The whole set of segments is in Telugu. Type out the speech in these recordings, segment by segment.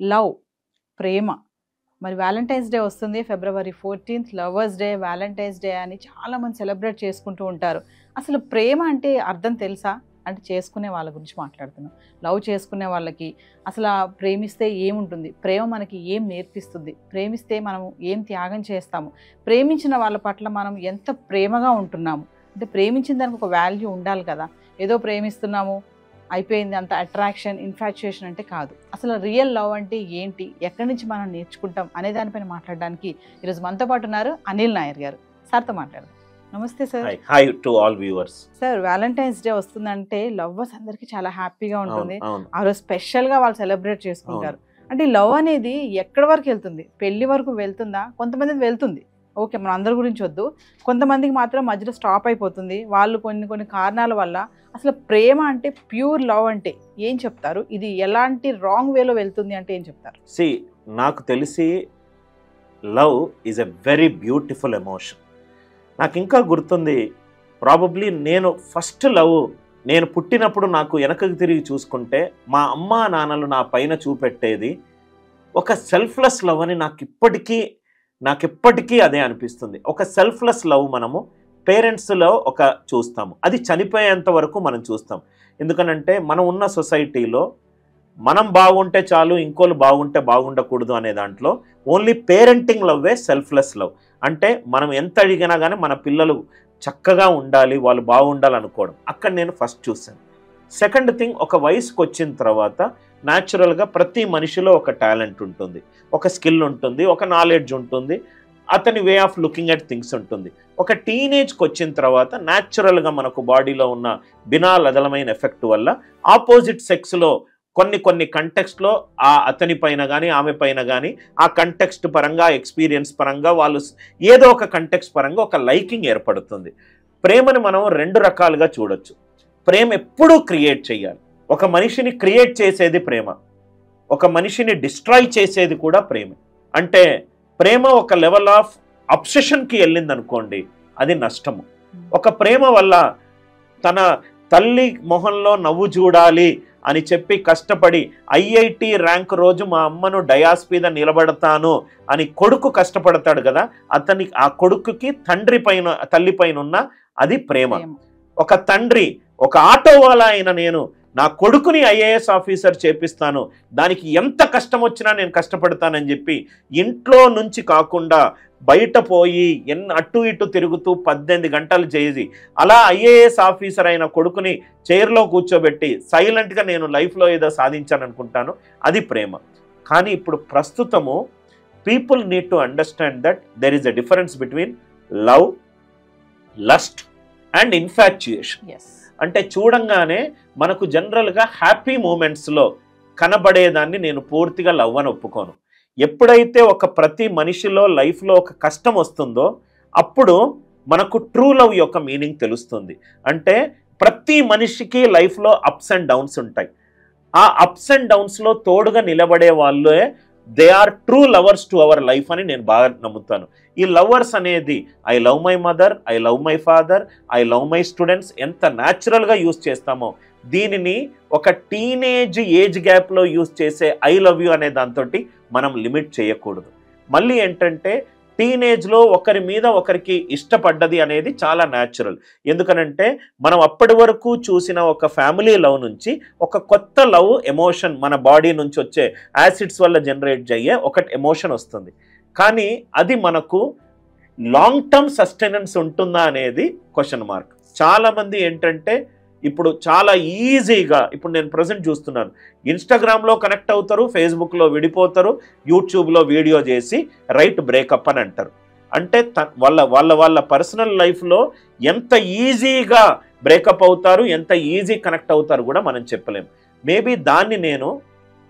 లవ్, ప్రేమ. మరి వ్యాలంటైన్స్ డే వస్తుంది, February 14th lovers day, Valentine's day అని చాలామంది సెలబ్రేట్ చేసుకుంటూ ఉంటారు. అసలు ప్రేమ అంటే అర్థం తెలుసా? అంటే చేసుకునే వాళ్ళ గురించి మాట్లాడుతున్నాం. లవ్ చేసుకునే వాళ్ళకి అసలు ప్రేమిస్తే ఏముంటుంది, ప్రేమ మనకి ఏం నేర్పిస్తుంది, ప్రేమిస్తే మనం ఏం త్యాగం చేస్తాము, ప్రేమించిన వాళ్ళ పట్ల మనం ఎంత ప్రేమగా ఉంటున్నాము. అంటే ప్రేమించిన దానికి ఒక వాల్యూ ఉండాలి కదా. ఏదో ప్రేమిస్తున్నాము అయిపోయింది అంత అట్రాక్షన్, ఇన్ఫాక్చుయేషన్ అంటే కాదు. అసలు రియల్ లవ్ అంటే ఏంటి, ఎక్కడి నుంచి మనం నేర్చుకుంటాం అనే దానిపైన మాట్లాడడానికి ఈరోజు మనతో పాటు ఉన్నారు అనిల్ నాయర్ గారు. సార్తో మాట్లాడదాం. నమస్తే sir. Hi to all viewers. Sir, Valentine's day వస్తుందంటే లవ్వర్స్ అందరికీ చాలా హ్యాపీగా ఉంటుంది. ఆ రోజు స్పెషల్గా వాళ్ళు సెలబ్రేట్ చేసుకుంటారు. అంటే లవ్ అనేది ఎక్కడి వరకు వెళ్తుంది? పెళ్లి వరకు వెళ్తుందా? కొంతమందికి వెళ్తుంది, ఓకే, మన అందరి గురించి వద్దు. కొంతమందికి మాత్రం మధ్యలో స్టాప్ అయిపోతుంది, వాళ్ళు కొన్ని కారణాల వల్ల. అసలు ప్రేమ అంటే, ప్యూర్ లవ్ అంటే ఏం చెప్తారు? ఇది ఎలాంటి రాంగ్ వేలో వెళ్తుంది అంటే ఏం చెప్తారు? నాకు తెలిసి love is a very beautiful emotion. నాకు ఇంకా గుర్తుంది, ప్రాబబ్లీ నేను ఫస్ట్ లవ్ నేను పుట్టినప్పుడు నాకు వెనకకి తిరిగి చూసుకుంటే మా అమ్మ నాన్నలు నా పైన చూపెట్టేది ఒక సెల్ఫ్లెస్ లవ్ అని నాకు ఇప్పటికీ అదే అనిపిస్తుంది. ఒక సెల్ఫ్లెస్ లవ్ మనము పేరెంట్స్లో చూస్తాము, అది చనిపోయేంత వరకు మనం చూస్తాం. ఎందుకనంటే మనం ఉన్న సొసైటీలో మనం బాగుంటే చాలు, ఇంకోళ్ళు బాగుంటే బాగుండకూడదు అనే దాంట్లో ఓన్లీ పేరెంటింగ్ లవ్వే సెల్ఫ్లెస్ లవ్. అంటే మనం ఎంత అడిగినా కానీ మన పిల్లలు చక్కగా ఉండాలి, వాళ్ళు బాగుండాలి అనుకోవడం. అక్కడ నేను ఫస్ట్ చూశాను. సెకండ్ థింగ్, ఒక వయసుకు వచ్చిన తర్వాత న్యాచురల్గా ప్రతి మనిషిలో ఒక టాలెంట్ ఉంటుంది, ఒక స్కిల్ ఉంటుంది, ఒక నాలెడ్జ్ ఉంటుంది, అతని way of looking at things ఉంటుంది. ఒక టీనేజ్కి వచ్చిన తర్వాత న్యాచురల్గా మనకు బాడీలో ఉన్న బినాలదలమైన ఎఫెక్ట్ వల్ల ఆపోజిట్ సెక్స్లో కొన్ని కంటెక్స్ట్లో అతని పైన కానీ ఆమె పైన కానీ ఆ కంటెక్స్ట్ పరంగా, ఎక్స్పీరియన్స్ పరంగా వాళ్ళు ఏదో ఒక కంటెక్స్ట్ పరంగా ఒక లైకింగ్ ఏర్పడుతుంది. ప్రేమని మనం రెండు రకాలుగా చూడొచ్చు. ప్రేమ ఎప్పుడూ క్రియేట్ చేయాలి. ఒక మనిషిని క్రియేట్ చేసేది ప్రేమ, ఒక మనిషిని డిస్ట్రాయ్ చేసేది కూడా ప్రేమ. అంటే ప్రేమ ఒక లెవెల్ ఆఫ్ అబ్సెషన్కి వెళ్ళింది అనుకోండి, అది నష్టము. ఒక ప్రేమ వల్ల తన తల్లి మొహంలో నవ్వు చూడాలి అని చెప్పి కష్టపడి ఐఐటి ర్యాంక్ రోజు మా అమ్మను డయాస్ మీద నిలబడతాను అని కొడుకు కష్టపడతాడు కదా, ఆ కొడుకుకి తల్లి పైన ఉన్న అది ప్రేమ. ఒక తండ్రి ఒక ఆటో వాలా అయిన నేను నా కొడుకుని ఐఏఎస్ ఆఫీసర్ చేపిస్తాను, దానికి ఎంత కష్టం వచ్చినా నేను కష్టపడతానని చెప్పి ఇంట్లో నుంచి కాకుండా బయట పోయి అటు ఇటు తిరుగుతూ 18 గంటలు చేసి అలా ఐఏఎస్ ఆఫీసర్ అయిన కొడుకుని చైర్లో కూర్చోబెట్టి సైలెంట్గా నేను లైఫ్లో ఏదో సాధించాను అనుకుంటాను, అది ప్రేమ. కానీ ఇప్పుడు ప్రస్తుతము people need to understand that there is a difference between love, lust and infatuation. అంటే చూడంగానే మనకు జనరల్గా హ్యాపీ మూమెంట్స్లో కనబడేదాన్ని నేను పూర్తిగా లవ్ అని ఒప్పుకోను. ఎప్పుడైతే ప్రతి మనిషిలో లైఫ్లో ఒక కష్టం వస్తుందో అప్పుడు మనకు ట్రూ లవ్ యొక్క మీనింగ్ తెలుస్తుంది. అంటే ప్రతి మనిషికి లైఫ్లో అప్స్ అండ్ డౌన్స్ ఉంటాయి. ఆ అప్స్ అండ్ డౌన్స్లో తోడుగా నిలబడే వాళ్ళే they are true lovers to our life అని నేను బాగా నమ్ముతాను. ఈ లవర్స్ అనేది I love my mother, I love my father, I love my students ఎంత న్యాచురల్గా యూజ్ చేస్తామో దీనిని ఒక టీనేజ్ ఏజ్ గ్యాప్లో యూజ్ చేసే ఐ లవ్ యూ అనే దాంతో మనం లిమిట్ చేయకూడదు. మళ్ళీ ఏంటంటే టీనేజ్లో ఒకరి మీద ఒకరికి ఇష్టపడ్డది అనేది చాలా న్యాచురల్. ఎందుకనంటే మనం అప్పటి వరకు చూసిన ఒక ఫ్యామిలీ లవ్ నుంచి ఒక కొత్త లవ్ ఎమోషన్ మన బాడీ నుంచి వచ్చే యాసిడ్స్ వల్ల జనరేట్ అయ్యే ఒక ఎమోషన్ వస్తుంది. కానీ అది మనకు లాంగ్ టర్మ్ సస్టెనెన్స్ ఉంటుందా అనేది క్వశ్చన్ మార్క్. చాలామంది ఏంటంటే ఇప్పుడు చాలా ఈజీగా, ఇప్పుడు నేను ప్రజెంట్ చూస్తున్నాను, ఇన్స్టాగ్రామ్లో కనెక్ట్ అవుతారు, ఫేస్బుక్లో విడిపోతారు, యూట్యూబ్లో వీడియో చేసి రైట్ బ్రేకప్ అని అంటారు. అంటే వాళ్ళ పర్సనల్ లైఫ్లో ఎంత ఈజీగా బ్రేకప్ అవుతారు, ఎంత ఈజీ కనెక్ట్ అవుతారు కూడా మనం చెప్పలేము. మేబీ దాన్ని నేను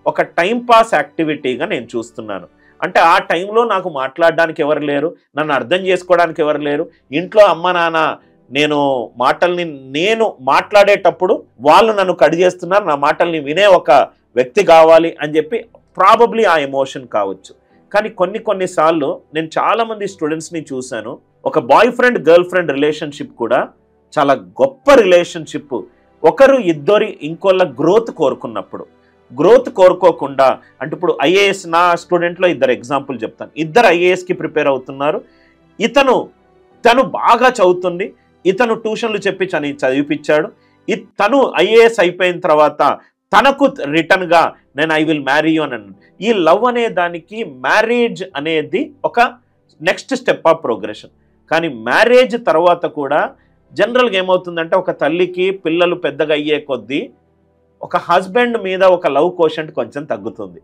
ఒక టైంపాస్ యాక్టివిటీగా నేను చూస్తున్నాను. అంటే ఆ టైంలో నాకు మాట్లాడడానికి ఎవరు లేరు, నన్ను అర్థం చేసుకోవడానికి ఎవరు లేరు, ఇంట్లో అమ్మ నాన్న నేను మాట్లాడేటప్పుడు వాళ్ళు నన్ను కట్ చేస్తున్నారు, నా మాటల్ని వినే ఒక వ్యక్తి కావాలి అని చెప్పి ప్రాబబ్లీ ఆ ఎమోషన్ కావచ్చు. కానీ కొన్నిసార్లు నేను చాలామంది స్టూడెంట్స్ని చూశాను, ఒక boy friend girl friend relationship కూడా చాలా గొప్ప రిలేషన్షిప్. ఒకరు ఇంకోళ్ళ గ్రోత్ కోరుకున్నప్పుడు, గ్రోత్ కోరుకోకుండా, అంటే ఇప్పుడు ఐఏఎస్, నా స్టూడెంట్లో ఇద్దరు ఎగ్జాంపుల్ చెప్తాను. ఇద్దరు ఐఏఎస్కి ప్రిపేర్ అవుతున్నారు. తను బాగా చదువుతుంది, ఇతను ట్యూషన్లు చెప్పి చదివిపించాడు. తను ఐఏఎస్ అయిపోయిన తర్వాత తనకు రిటర్న్గా నేను ఐ విల్ మ్యారీ యూ అని. ఈ లవ్ అనే దానికి మ్యారేజ్ అనేది ఒక నెక్స్ట్ స్టెప్ ఆఫ్ ప్రోగ్రెషన్. కానీ మ్యారేజ్ తర్వాత కూడా జనరల్గా ఏమవుతుందంటే, ఒక తల్లికి పిల్లలు పెద్దగా అయ్యే కొద్దీ ఒక హస్బెండ్ మీద ఒక లవ్ కోషెంట్ కొంచెం తగ్గుతుంది.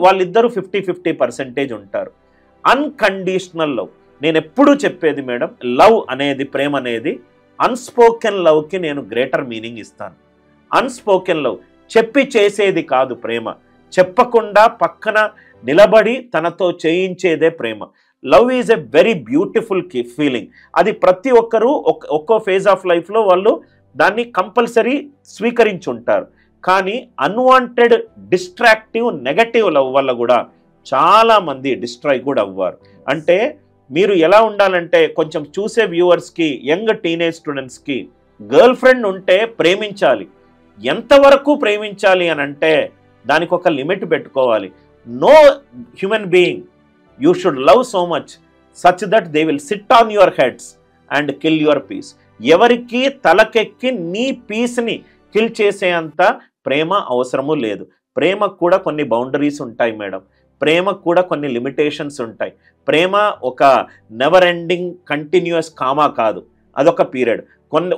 వాళ్ళిద్దరూ 50-50% ఉంటారు. అన్కండిషనల్ లవ్, నేను ఎప్పుడూ చెప్పేది మేడం, లవ్ అనేది, ప్రేమ అనేది అన్స్పోకెన్ లవ్కి నేను గ్రేటర్ మీనింగ్ ఇస్తాను. అన్స్పోకెన్ లవ్, చెప్పి చేసేది కాదు ప్రేమ, చెప్పకుండా పక్కన నిలబడి తనతో చేయించేదే ప్రేమ. Love is a very beautiful feeling. అది ప్రతి ఒక్కరూ ఒక్కో ఫేజ్ ఆఫ్ లైఫ్లో వాళ్ళు దాన్ని కంపల్సరీ స్వీకరించుంటారు. కానీ అన్వాంటెడ్, డిస్ట్రాక్టివ్, నెగటివ్ లవ్ వల్ల కూడా చాలామంది డిస్ట్రాయ్ కూడా అవ్వారు. అంటే మీరు ఎలా ఉండాలంటే, కొంచెం చూసే వ్యూవర్స్కి, యంగ్ టీనేజ్ స్టూడెంట్స్కి, గర్ల్ ఫ్రెండ్ ఉంటే ప్రేమించాలి. ఎంతవరకు ప్రేమించాలి అని అంటే దానికి ఒక లిమిట్ పెట్టుకోవాలి. No human being you should love so much such that they will sit on your heads and kill your peace. ఎవరికి తలకెక్కి నీ పీస్ని కిల్ చేసేంత ప్రేమ అవసరము లేదు. ప్రేమకు కూడా కొన్ని బౌండరీస్ ఉంటాయి మేడం, ప్రేమకు కూడా కొన్ని లిమిటేషన్స్ ఉంటాయి. ప్రేమ ఒక నెవర్ ఎండింగ్ కంటిన్యూస్ కామా కాదు, అదొక పీరియడ్.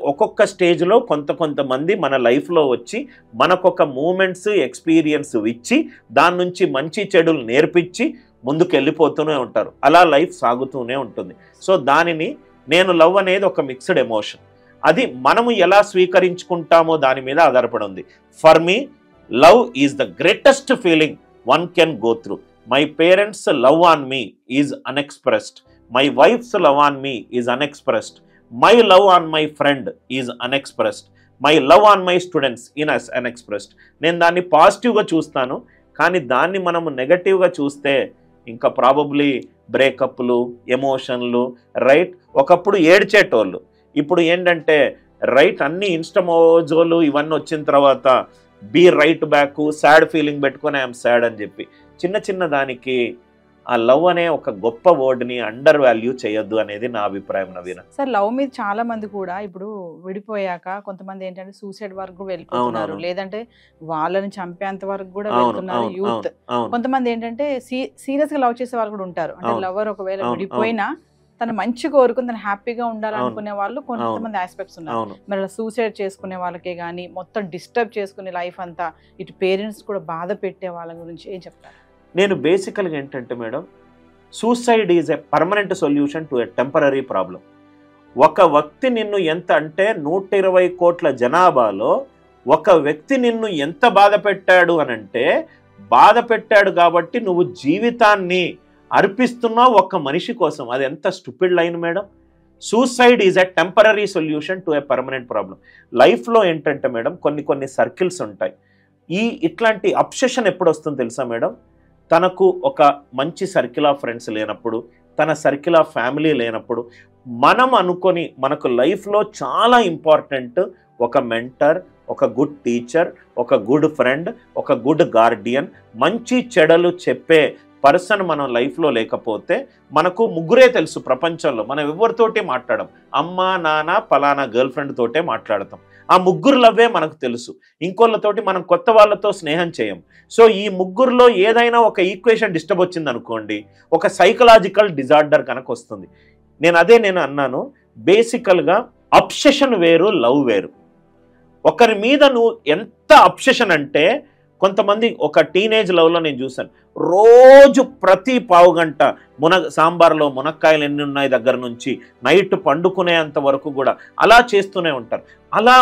ఒక్కొక్క స్టేజ్లో కొంతమంది మన లైఫ్లో వచ్చి మనకొక మూమెంట్స్, ఎక్స్పీరియన్స్ ఇచ్చి దాని నుంచి మంచి చెడులు నేర్పించి ముందుకు వెళ్ళిపోతూనే ఉంటారు. అలా లైఫ్ సాగుతూనే ఉంటుంది. సో దానిని నేను లవ్ అనేది ఒక మిక్స్డ్ ఎమోషన్. అది మనము ఎలా స్వీకరించుకుంటామో దాని మీద ఆధారపడి ఉంది. For me love is the greatest feeling one can go through. My parents' love on me is unexpressed. My wife's love on me is unexpressed. My love on my friend is unexpressed. My love on my students is unexpressed. నేను దాన్ని పాజిటివ్గా చూస్తాను, కానీ దాన్ని మనము నెగటివ్గా చూస్తే ఇంకా ప్రాబబ్లీ బ్రేకప్లు, ఎమోషన్లు, రైట్. ఒకప్పుడు ఏడ్చేటోళ్ళు, ఇప్పుడు ఏంటంటే రైట్ అన్ని ఇన్స్టమోజోలు ఇవన్నీ వచ్చిన తర్వాత be right back, sad feeling పెట్టుకొని ఐఎమ్ సాడ్ అని చెప్పి చిన్న దానికి ఆ లవ్ అనే ఒక గొప్ప వర్డ్ని అండర్ వాల్యూ చేయొద్దు అనేది నా అభిప్రాయం. నవీన సార్, లవ్ మీద చాలా మంది కూడా ఇప్పుడు విడిపోయాక కొంతమంది ఏంటంటే సూసైడ్ వరకు వెళ్ళిపోతున్నారు, లేదంటే వాళ్ళని చంపేంత వరకు కూడా వెళ్తున్నారు యూత్. కొంతమంది ఏంటంటే సీరియస్ గా లవ్ చేసే వాళ్ళు కూడా ఉంటారు. అంటే లవర్ ఒకవేళ విడిపోయినా తను మంచి కోరుకుని తను హ్యాపీగా ఉండాలనుకునే వాళ్ళు కొంతమంది ఆస్పెక్ట్స్ ఉన్నారు. మరి సూసైడ్ చేసుకునే వాళ్ళకే కానీ, మొత్తం డిస్టర్బ్ చేసుకునే లైఫ్ అంతా ఇటు పేరెంట్స్ కూడా బాధ పెట్టే వాళ్ళ గురించి ఏం చెప్తారు? నేను బేసికల్గా ఏంటంటే madam, suicide is a permanent solution to a temporary problem. ఒక వ్యక్తి నిన్ను ఎంత అంటే 120 కోట్ల జనాభాలో ఒక వ్యక్తి నిన్ను ఎంత బాధ పెట్టాడు అనంటే, బాధ పెట్టాడు కాబట్టి నువ్వు జీవితాన్ని అర్పిస్తున్నావు ఒక్క మనిషి కోసం. అది ఎంత stupid line madam. Suicide is a temporary solution to a permanent problem. లైఫ్లో ఏంటంటే మేడం కొన్ని సర్కిల్స్ ఉంటాయి. ఇట్లాంటి అబ్సెషన్ ఎప్పుడు వస్తుందో తెలుసా మేడం, తనకు ఒక మంచి సర్కిల్ ఆఫ్ ఫ్రెండ్స్ లేనప్పుడు, తన సర్కిల్ ఆఫ్ ఫ్యామిలీ లేనప్పుడు, మనం అనుకొని మనకు లైఫ్లో చాలా ఇంపార్టెంట్ ఒక మెంటర్, ఒక గుడ్ టీచర్, ఒక గుడ్ ఫ్రెండ్, ఒక గుడ్ గార్డియన్, మంచి చెడలు చెప్పే పర్సన్ మన లైఫ్లో లేకపోతే, మనకు ముగ్గురే తెలుసు ప్రపంచంలో, మనం ఎవరితోటి మాట్లాడడం, అమ్మ నాన్న పలానా గర్ల్ ఫ్రెండ్ తోటే మాట్లాడతాం. ఆ ముగ్గురు లవ్వే మనకు తెలుసు, ఇంకోళ్ళతోటి మనం కొత్త వాళ్ళతో స్నేహం చేయం. సో ఈ ముగ్గురులో ఏదైనా ఒక ఈక్వేషన్ డిస్టర్బ్ వచ్చింది అనుకోండి, ఒక సైకలాజికల్ డిజార్డర్ కనుక వస్తుంది. నేను అన్నాను, బేసికల్గా అబ్సెషన్ వేరు, లవ్ వేరు. ఒకరి మీద నువ్వు ఎంత అబ్సెషన్ అంటే, కొంతమంది ఒక టీనేజ్ లవ్లో నేను చూశాను, రోజు ప్రతి పావు గంట సాంబార్లో మునక్కాయలు ఎన్ని ఉన్నాయి దగ్గర నుంచి నైట్ పండుకునేంత వరకు కూడా అలా చేస్తూనే ఉంటారు. అలా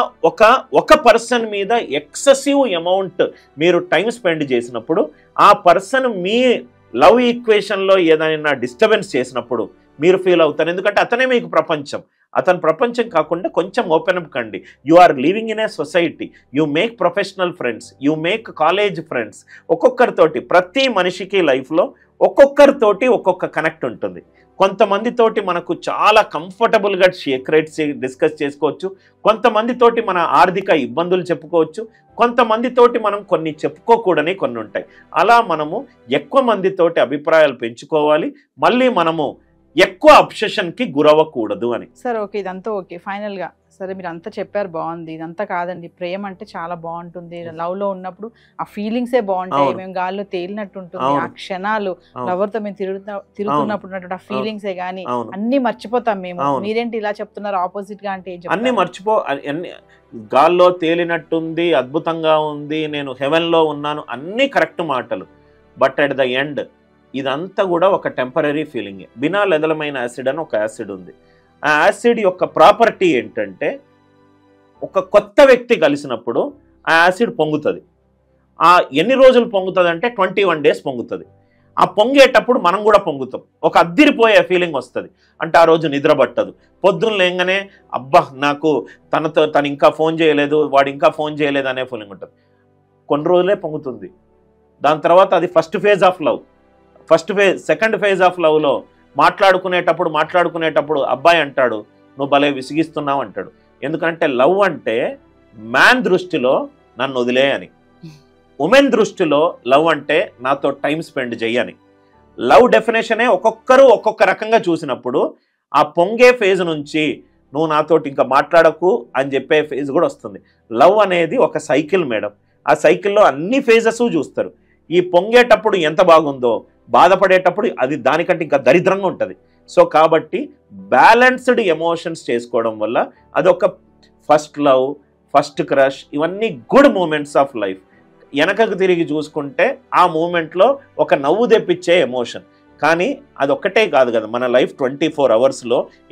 ఒక పర్సన్ మీద ఎక్సెసివ్ అమౌంట్ మీరు టైం స్పెండ్ చేసినప్పుడు, ఆ పర్సన్ మీ లవ్ ఈక్వేషన్లో ఏదైనా డిస్టర్బెన్స్ చేసినప్పుడు మీరు ఫీల్ అవుతారు. ఎందుకంటే అతనే మీకు ప్రపంచం. అతని ప్రపంచం కాకుండా కొంచెం ఓపెన్ అప్ కండి. You are living in a society, you make professional friends, you make college friends. ఒక్కొక్కరితోటి, ప్రతి మనిషికి లైఫ్లో ఒక్కొక్కరితోటి ఒక్కొక్క కనెక్ట్ ఉంటుంది. కొంతమందితోటి మనకు చాలా కంఫర్టబుల్గా సీక్రెట్స్ డిస్కస్ చేసుకోవచ్చు, కొంతమందితోటి మన ఆర్థిక ఇబ్బందులు చెప్పుకోవచ్చు, కొంతమందితోటి మనం కొన్ని చెప్పుకోకూడని కొన్ని ఉంటాయి. అలా మనము ఎక్కువ మందితోటి అభిప్రాయాలు పెంచుకోవాలి, మళ్ళీ మనము ఎక్కువ అబ్సెషన్కి గురవ్వకూడదు అని. సార్ ఓకే, ఇదంతా ఓకే. ఫైనల్గా సరే మీరు అంతా చెప్పారు, బాగుంది. ఇదంతా కాదండి, ప్రేమ అంటే చాలా బాగుంటుంది, లవ్లో ఉన్నప్పుడు ఆ ఫీలింగ్సే బాగుంటాయి, మేము గాల్లో తేలినట్టు ఉంటుంది, ఆ క్షణాలు లవర్తో మేము తిరుగుతున్నప్పుడు ఉన్నటువంటి ఆ ఫీలింగ్సే కానీ అన్ని మర్చిపోతాం మేము. మీరేంటి ఇలా చెప్తున్నారు ఆపోజిట్ గా? అంటే అన్ని అన్ని గాల్లో తేలినట్టుంది, అద్భుతంగా ఉంది, నేను హెవెన్లో ఉన్నాను, అన్ని కరెక్ట్ మాటలు. బట్ అట్ ద ఎండ్ ఇదంతా కూడా ఒక టెంపరీ ఫీలింగ్. బినాలెదలమైన యాసిడ్ అని ఒక యాసిడ్ ఉంది. ఆ యాసిడ్ యొక్క ప్రాపర్టీ ఏంటంటే, ఒక కొత్త వ్యక్తి కలిసినప్పుడు ఆ యాసిడ్ పొంగుతుంది. ఆ ఎన్ని రోజులు పొంగుతుంది అంటే 21 days పొంగుతుంది. ఆ పొంగేటప్పుడు మనం కూడా పొంగుతాం, ఒక అద్దిరిపోయే ఫీలింగ్ వస్తుంది. అంటే ఆ రోజు నిద్ర పట్టదు, పొద్దున్న లేగానే అబ్బా నాకు తను ఇంకా ఫోన్ చేయలేదు, వాడు ఇంకా ఫోన్ చేయలేదు అనే ఫీలింగ్ ఉంటుంది. కొన్ని రోజులే పొంగుతుంది. దాని తర్వాత అది first phase of love. Second phase of లవ్లో మాట్లాడుకునేటప్పుడు అబ్బాయి అంటాడు, నువ్వు భలే విసిగిస్తున్నావు అంటాడు. ఎందుకంటే లవ్ అంటే మ్యాన్ దృష్టిలో నన్ను వదిలే అని, ఉమెన్ దృష్టిలో లవ్ అంటే నాతో టైం స్పెండ్ చెయ్యని. లవ్ డెఫినేషనే ఒక్కొక్కరు ఒక్కొక్క రకంగా చూసినప్పుడు ఆ పొంగే ఫేజ్ నుంచి నువ్వు నాతోటి ఇంకా మాట్లాడకు అని చెప్పే ఫేజ్ కూడా వస్తుంది. లవ్ అనేది ఒక సైకిల్ మేడం. ఆ సైకిల్లో అన్ని ఫేజెస్ చూస్తారు. ఈ పొంగేటప్పుడు ఎంత బాగుందో, బాధపడేటప్పుడు అది దానికంటే ఇంకా దరిద్రంగా ఉంటుంది. సో కాబట్టి బ్యాలెన్స్డ్ ఎమోషన్స్ చేసుకోవడం వల్ల అదొక ఫస్ట్ లవ్, ఫస్ట్ క్రష్, ఇవన్నీ గుడ్ మూమెంట్స్ ఆఫ్ లైఫ్. వెనకకు తిరిగి చూసుకుంటే ఆ మూమెంట్లో ఒక నవ్వు తెప్పించే ఎమోషన్. కానీ అదొక్కటే కాదు కదా, మన లైఫ్ 24 hours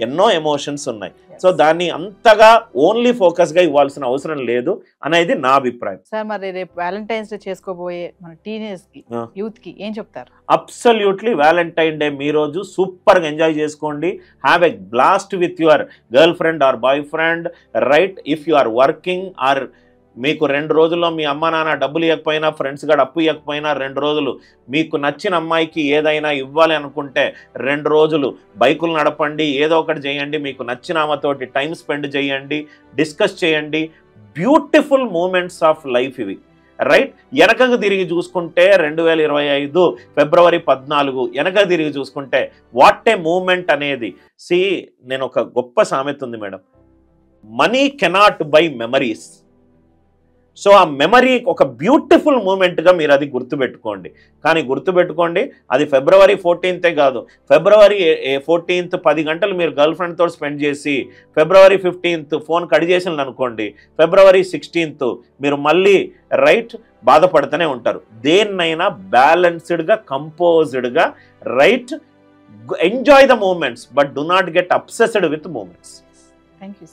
ఎన్నో ఎమోషన్స్ ఉన్నాయి. సో దాన్ని అంతగా ఓన్లీ ఫోకస్గా ఇవ్వాల్సిన అవసరం లేదు అనేది నా అభిప్రాయం. సార్ మరి రేపు వ్యాలంటైన్స్ డే చేసుకోబోయే మన టీనేజ్కి, యూత్కి ఏం చెప్తారు? అబ్సల్యూట్లీ వ్యాలంటైన్ డే మీ రోజు సూపర్గా ఎంజాయ్ చేసుకోండి. Have a blast with your girlfriend or boyfriend, right? If you are working or మీకు 2 రోజుల్లో మీ అమ్మ నాన్న డబ్బులు ఇవ్వకపోయినా, ఫ్రెండ్స్ కూడా అప్పు ఇవ్వకపోయినా 2 రోజులు మీకు నచ్చిన అమ్మాయికి ఏదైనా ఇవ్వాలి అనుకుంటే 2 రోజులు బైకులు నడపండి, ఏదో ఒకటి చేయండి, మీకు నచ్చిన ఆమెతోటి టైం స్పెండ్ చేయండి, డిస్కస్ చేయండి. బ్యూటిఫుల్ మూమెంట్స్ ఆఫ్ లైఫ్ ఇవి, రైట్? వెనకకు తిరిగి చూసుకుంటే 2025 February 14 వెనక తిరిగి చూసుకుంటే వాట్ ఏ మూమెంట్ అనేది. నేను ఒక గొప్ప సామెత ఉంది madam, money cannot by memories. So ఆ మెమరీ ఒక బ్యూటిఫుల్ మూమెంట్గా మీరు అది గుర్తుపెట్టుకోండి. కానీ గుర్తుపెట్టుకోండి, అది February 14 కాదు, February 14 10 గంటలు మీరు గర్ల్ ఫ్రెండ్తో స్పెండ్ చేసి February 15 ఫోన్ కట్ చేసిన అనుకోండి, February 16 మీరు మళ్ళీ రైట్ బాధపడుతూనే ఉంటారు. దేన్నైనా బ్యాలెన్స్డ్గా, కంపోజ్డ్గా, right, enjoy the moments but do not get obsessed with moments. Thank you.